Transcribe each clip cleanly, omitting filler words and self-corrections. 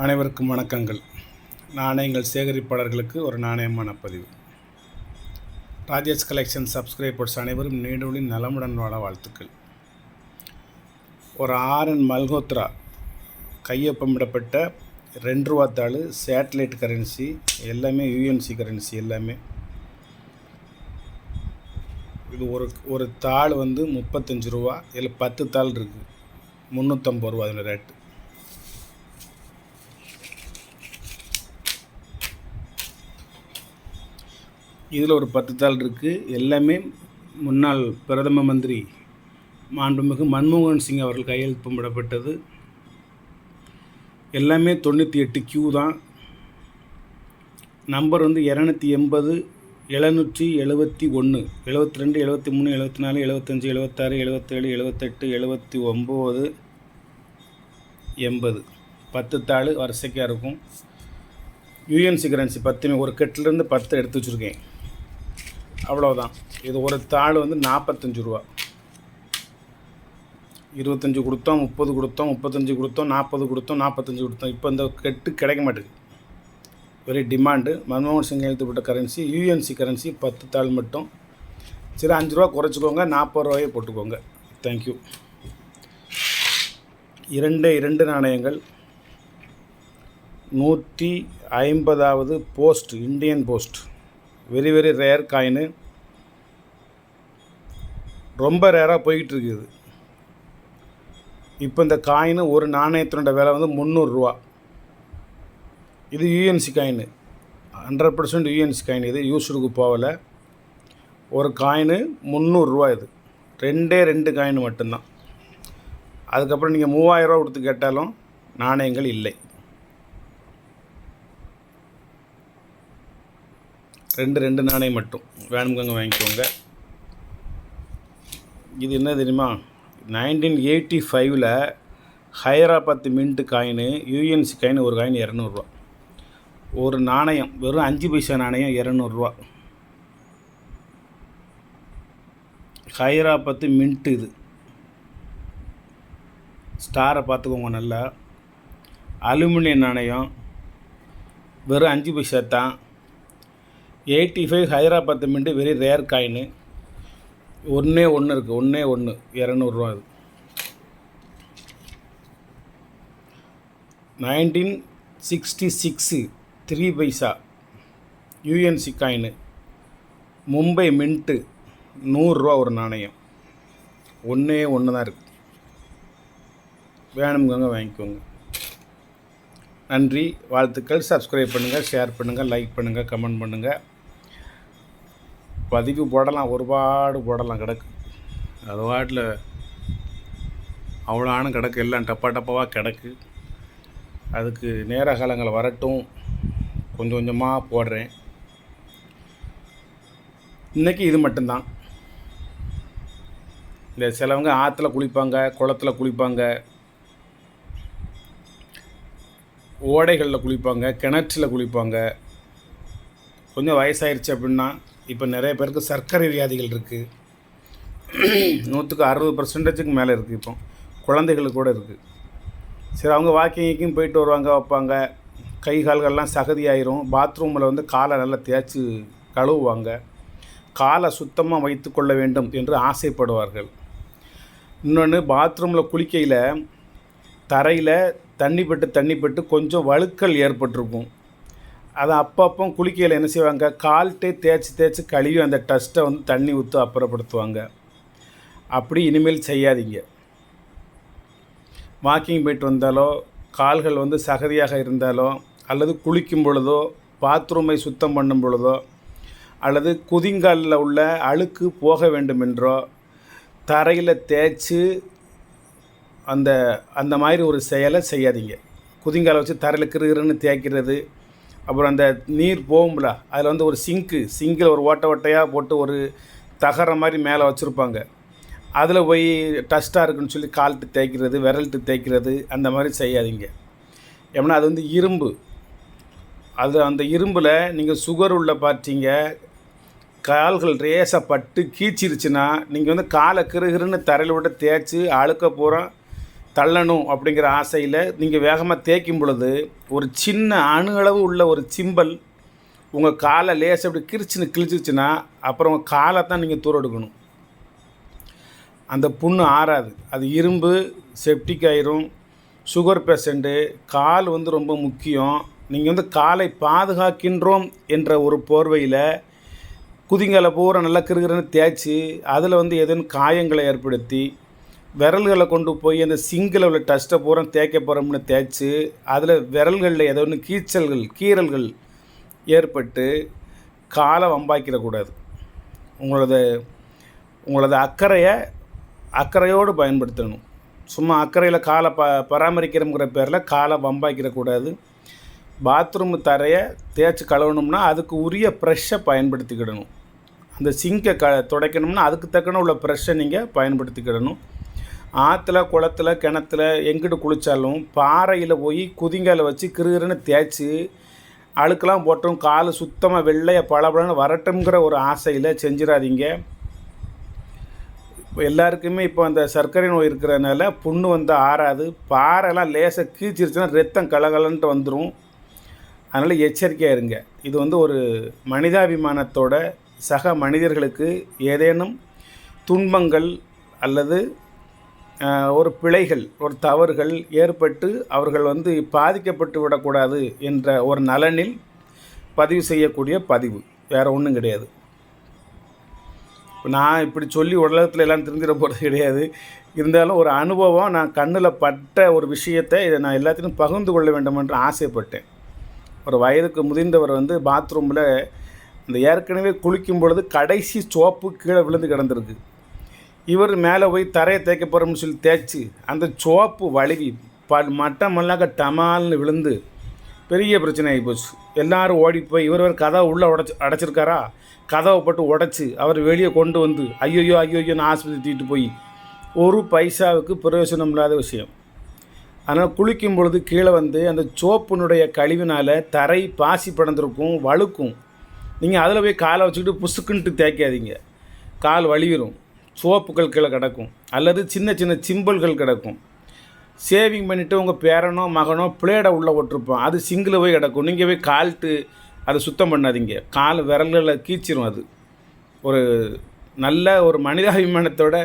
அனைவருக்கும் வணக்கங்கள். நாணயங்கள் சேகரிப்பாளர்களுக்கு ஒரு நாணயமான பதிவு. ராஜேஷ் கலெக்ஷன் சப்ஸ்கிரைபர்ஸ் அனைவரும் நீடூழி நலமுடன் வாழ வாழ்த்துக்கள். ஒரு ஆர்என் மல்ஹோத்ரா கையொப்பமிடப்பட்ட 2 ரூபா தாள், சேட்டலைட் கரன்சி, எல்லாமே யூஎன்சி கரன்சி. எல்லாமே இது ஒரு தாள் வந்து 35 ரூபா. இதில் 10 தாள் இருக்குது. 350 ரூபா அதில் ரேட்டு. இதில் ஒரு 10 தாள் இருக்குது. எல்லாமே முன்னாள் பிரதம மந்திரி மாண்புமிகு மன்மோகன் சிங் அவர்கள் கையெழுத்திடப்பட்டது. எல்லாமே 98 கியூ தான். நம்பர் வந்து 280, 771, 72, 73, 74, 75, 76, 77, 78, 79, 80. 10 தாள் வரிசைக்காக இருக்கும். யூஎன்சி கரன்சி 10 ஒரு கெட்டிலேருந்து 10 எடுத்து வச்சுருக்கேன். அவ்வளோதான். இது ஒரு தாள் வந்து 45 ரூபா. 25 கொடுத்தோம், 30 கொடுத்தோம், 35 கொடுத்தோம், 40 கொடுத்தோம், 45 கொடுத்தோம். இப்போ இந்த கெட்டு கிடைக்க மாட்டேங்குது. Very demand. மன்மோகன் சிங் எழுத்துப்பட்ட கரன்சி யூஎன்சி கரன்சி 10 தாள் மட்டும். சரி, 5 ரூபா குறைச்சிக்கோங்க, 40 ரூபாயே போட்டுக்கோங்க. தேங்க்யூ. 2 நாணயங்கள். 150வது post, Indian post. Very very rare coin. ரொம்ப ரேராக போய்கிட்டு இருக்குது. இப்போ இந்த காயின் ஒரு நாணயத்தினோட விலை வந்து 300 ரூபா. இது யூஎன்சி காயின், 100% யூஎன்சி காயின். இது யூஸ்டுக்கு போகலை. ஒரு காயின் 300 ரூபா. இது 2 காயின் மட்டும்தான். அதுக்கப்புறம் நீங்கள் 3000 ரூபா கொடுத்து கேட்டாலும் நாணயங்கள் இல்லை. 2 நாணயம் மட்டும் வேணுங்க, வாங்கிக்கோங்க. இது என்ன தெரியுமா? 1985 Hyderabad mint coin, UNC coin. ஒரு காயின் 200 ரூபா. ஒரு நாணயம் வெறும் 5 பைசா நாணயம் 200 ரூபா. ஹைதராபாத் மின்ட்டு. இது ஸ்டாரை பார்த்துக்கோங்க நல்லா. அலுமினியம் நாணயம் வெறும் 5 பைசா தான். 85 Hyderabad mint. Very rare coin. ஒன்று இருக்குது. 200 ரூபா. அது 1966 3 பைசா யூஎன்சி காயின். மும்பை மின்ட்டு 100 ரூபா ஒரு நாணயம். ஒன்று தான் இருக்குது. வேணுங்க, வாங்கிக்கோங்க. நன்றி, வாழ்த்துக்கள். சப்ஸ்கிரைப் பண்ணுங்கள், ஷேர் பண்ணுங்கள், லைக் பண்ணுங்கள், கமெண்ட் பண்ணுங்கள். பதிவு போடலாம், ஒருபாடு போடலாம். கிடக்கு அது வாட்டில் அவ்வளோ ஆணும் கிடக்கு. எல்லாம் டப்பாவாக கிடக்கு. அதுக்கு நேர காலங்கள் வரட்டும். கொஞ்சம் கொஞ்சமாக போடுறேன். இன்றைக்கி இது மட்டும்தான். இந்த சிலவங்க ஆற்றுல குளிப்பாங்க, குளத்தில் குளிப்பாங்க, ஓடைகளில் குளிப்பாங்க, கிணற்றில் குளிப்பாங்க. கொஞ்சம் வயசாயிருச்சு அப்படின்னா, இப்போ நிறைய பேருக்கு சர்க்கரை வியாதிகள் இருக்குது. 160% மேலே இருக்குது. இப்போ குழந்தைகளுக்கு கூட இருக்குது. சரி, அவங்க வாக்கிங்கும் போயிட்டு வருவாங்க, வைப்பாங்க. கை கால்கள்லாம் சகதி ஆயிரும். பாத்ரூமில் வந்து காலை நல்லா தேய்ச்சி கழுவுவாங்க. காலை சுத்தமாக வைத்து கொள்ள வேண்டும் என்று ஆசைப்படுவார்கள். இன்னொன்று, பாத்ரூமில் குளிக்கையில் தரையில் தண்ணி பட்டு கொஞ்சம் வழுக்கல் ஏற்பட்டிருக்கும். அதை அப்பப்போ குளிக்கையில் என்ன செய்வாங்க, கால்ட்டே தேய்ச்சி கழுவி அந்த டஸ்ட்டை வந்து தண்ணி ஊற்றி அப்புறப்படுத்துவாங்க. அப்படி இனிமேல் செய்யாதீங்க. வாக்கிங் போயிட்டு வந்தாலோ, கால்கள் வந்து சகதியாக இருந்தாலோ, அல்லது குளிக்கும் பொழுதோ, பாத்ரூமை சுத்தம் பண்ணும் பொழுதோ, அல்லது குதிங்காலில் உள்ள அழுக்கு போக வேண்டுமென்றோ தரையில் தேய்ச்சி அந்த மாதிரி ஒரு செயலை செய்யாதீங்க. குதிங்காலை வச்சு தரையில் கிருன்னு தேய்க்கிறது. அப்புறம் அந்த நீர் போகும்ல, அதில் வந்து ஒரு சிங்கில் ஒரு ஓட்டையாக போட்டு ஒரு தகர மாதிரி மேலே வச்சுருப்பாங்க. அதில் போய் டஸ்ட்டாக இருக்குன்னு சொல்லி கால்ட்டு தேய்க்கிறது, விரல்ட்டு தேய்க்கிறது, அந்த மாதிரி செய்யாதீங்க. ஏன்னா அது வந்து இரும்பு. அந்த இரும்பில் நீங்கள் சுகர் உள்ள பார்த்தீங்க, கால்கள் ரேசாக பட்டு கீச்சிருச்சுன்னா நீங்கள் வந்து காலை கிருகிருன்னு தரையில் விட்டு தேய்ச்சி அழுக்க பூரா தள்ளணும் அப்படிங்கிற ஆசையில் நீங்கள் வேகமாக தேய்க்கும் பொழுது ஒரு சின்ன அணு அளவு உள்ள ஒரு சிம்பல் உங்கள் காலை லேச அப்படி கிழிச்சிச்சுன்னா அப்புறம் உங்கள் காலை தான் நீங்கள் தூர எடுக்கணும். அந்த புண்ணு ஆறாது. அது இரும்பு, செப்டிக் ஆயிரும். சுகர் பேஷண்ட்டு கால் வந்து ரொம்ப முக்கியம். நீங்கள் வந்து காலை பாதுகாக்கின்றோம் என்ற ஒரு போர்வையில் குதிங்காலை பூரா நல்லா கிருகிருன்னு தேய்ச்சி அதில் வந்து ஏதேனும் காயங்களை ஏற்படுத்தி விரல்களை கொண்டு போய் அந்த சிங்கில் உள்ள டஸ்ட்டை பூரா தேய்க்க போகிறோம்னு தேய்ச்சி அதில் விரல்களில் ஏதோ ஒன்று கீறல்கள் ஏற்பட்டு காலை வம்பாக்கிடக்கூடாது. உங்களது அக்கறையோடு பயன்படுத்தணும். சும்மா அக்கறையில் காலை பராமரிக்கிறோங்கிற பேரில் காலை வம்பாக்கிடக்கூடாது. பாத்ரூம் தரையை தேய்ச்சி கழுவணும்னா அதுக்கு உரிய ப்ரெஷ்ஷை பயன்படுத்திக்கிடணும். அந்த சிங்கை துடைக்கணும்னா அதுக்கு தக்கன உள்ள ப்ரெஷ்ஷை நீங்கள் பயன்படுத்திக்கிடணும். ஆற்றுல, குளத்துல, கிணத்துல எங்கிட்டு குளித்தாலும் பாறையில் போய் குதிங்கால வச்சு கிருகிருன்னு தேய்ச்சி அழுக்கெல்லாம் போட்டும் கால் சுத்தமாக வெள்ளையை பளபளன்னு வரட்டுங்கிற ஒரு ஆசையில் செஞ்சிடாதீங்க. இப்போ எல்லாருக்குமே இப்போ அந்த சர்க்கரை நோய் இருக்கிறதுனால புண்ணு வந்து ஆறாது. பாறைலாம் லேசாக கீச்சிருச்சுன்னா ரத்தம் கலகலன்ட்டு வந்துடும். அதனால் எச்சரிக்கையாக இருங்க. இது வந்து ஒரு மனிதாபிமானத்தோட சக மனிதர்களுக்கு ஏதேனும் துன்பங்கள் அல்லது ஒரு பிழைகள், ஒரு தவறுகள் ஏற்பட்டு அவர்கள் வந்து பாதிக்கப்பட்டு விடக்கூடாது என்ற ஒரு நலனில் பதிவு செய்யக்கூடிய பதிவு, வேறு ஒன்றும் கிடையாது. நான் இப்படி சொல்லி உலகத்தில் எல்லாம் தெரிஞ்சிட போகிறது கிடையாது. இருந்தாலும் ஒரு அனுபவம், நான் கண்ணில் பட்ட ஒரு விஷயத்தை இதை நான் எல்லாத்தையும் பகிர்ந்து கொள்ள வேண்டும் என்று ஆசைப்பட்டேன். ஒரு வயதுக்கு முதிர்ந்தவர் வந்து பாத்ரூமில் இந்த ஏற்கனவே குளிக்கும் பொழுது கடைசி சோப்பு கீழே விழுந்து கிடந்திருக்கு. இவர் மேலே போய் தரையை தேய்க்க போகிறோம்னு சொல்லி தேய்ச்சி அந்த சோப்பு வழுவி மட்டமெல்லாம் டமால்னு விழுந்து பெரிய பிரச்சனை ஆகி போச்சு. எல்லோரும் ஓடி போய் இவர் கதவை உள்ளே அடைச்சிருக்காரா, கதவை போட்டு உடச்சி அவர் வெளியே கொண்டு வந்து ஐயோன்னு ஆஸ்பத்திரி தூக்கிட்டு போய் ஒரு பைசாவுக்கு பிரயோஜனம் இல்லாத விஷயம். அதனால் குளிக்கும் பொழுது கீழே வந்து அந்த சோப்பினுடைய கழிவினால் தரை பாசி படர்ந்துருக்கும், வழுக்கும். நீங்கள் அதில் போய் காலை வச்சுக்கிட்டு புசுக்குன்ட்டு தேய்க்காதீங்க, கால் வலிவிடும். சோப்புகள் கீழே கிடக்கும் அல்லது சின்ன சின்ன சிம்பிள்கள் கிடக்கும். சேவிங் பண்ணிவிட்டு உங்கள் பேரனோ மகனோ பிளேடை உள்ளே விட்டுருப்போம், அது சிங்கில் போய் கிடக்கும். நீங்கள் போய் கால்ட்டு அதை சுத்தம் பண்ணாதீங்க, கால் விரல்களில் கீச்சிரும். அது ஒரு நல்ல ஒரு மனிதாபிமானத்தோட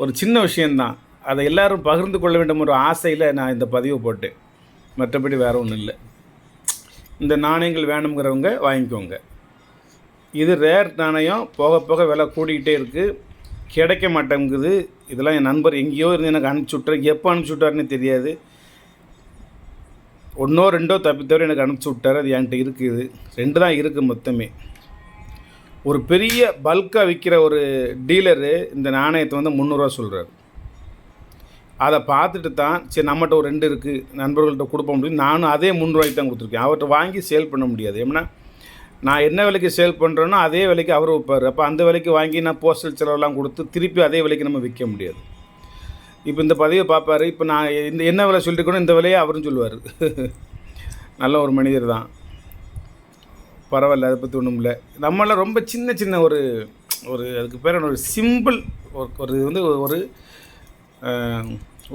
ஒரு சின்ன விஷயந்தான். அதை எல்லோரும் பகிர்ந்து கொள்ள வேண்டும் ஒரு ஆசையில் நான் இந்த பதிவை போட்டேன். மற்றபடி வேறு ஒன்றும் இல்லை. இந்த நாணயங்கள் வேணுங்கிறவங்க வாங்கிக்கோங்க. இது ரேர் நாணயம், போக போக விலை கூடிக்கிட்டே இருக்குது, கிடைக்க மாட்டேங்குது. இதெல்லாம் என் நண்பர் எங்கேயோ இருந்து எனக்கு அனுப்பிச்சி விட்டார். எப்போ அனுப்பிச்சி விட்டாருன்னு தெரியாது. 1 or 2 தப்பித்தவரை எனக்கு அனுப்பிச்சி விட்டார். அது என்கிட்ட இருக்குது, 2 தான் இருக்குது மொத்தமே. ஒரு பெரிய பல்காக விற்கிற ஒரு டீலரு இந்த நாணயத்தை வந்து 300 ரூபா சொல்கிறார். அதை பார்த்துட்டு தான் சரி நம்மகிட்ட ஒரு 2 இருக்குது நண்பர்கள்ட்ட கொடுப்ப முடியும், நானும் அதே 300 ரூபாய்க்கு தான் கொடுத்துருக்கேன். அவர்கிட்ட வாங்கி சேல் பண்ண முடியாது. ஏன்னா நான் என்ன விலைக்கு சேல் பண்ணுறேனோ அதே விலைக்கு அவர் வைப்பார். அப்போ அந்த விலைக்கு வாங்கி நான் போஸ்டல் செலவெல்லாம் கொடுத்து திருப்பி அதே விலைக்கு நம்ம விற்க முடியாது. இப்போ இந்த பதிவை பார்ப்பார். இப்போ நான் இந்த என்ன விலை சொல்லியிருக்கணும் இந்த விலையை அவரும் சொல்லுவார். நல்ல ஒரு மனிதர் தான், பரவாயில்ல, அதை பற்றி ஒன்றும் இல்லை. நம்மளாம் ரொம்ப சின்ன சின்ன ஒரு அதுக்கு பேர் ஒரு சிம்பிள் ஒரு இது வந்து ஒரு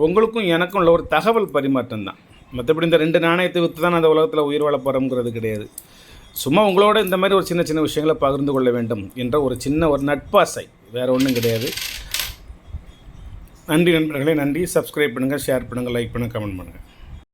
உங்களுக்கும் எனக்கும் உள்ள ஒரு தகவல் பரிமாற்றம் தான். மற்றபடி இந்த 2 நாணயத்தை விற்று தான் அந்த உலகத்தில் உயிர் வாழ போகிறோங்கிறது கிடையாது. சும்மா உங்களோட இந்த மாதிரி ஒரு சின்ன சின்ன விஷயங்களை பகிர்ந்து கொள்ள வேண்டும் என்ற ஒரு சின்ன ஒரு நட்பாசை, வேறு ஒன்றும் கிடையாது. நன்றி நண்பர்களே, நன்றி. சப்ஸ்கிரைப் பண்ணுங்கள், ஷேர் பண்ணுங்கள், லைக் பண்ணுங்கள், கமெண்ட் பண்ணுங்கள்.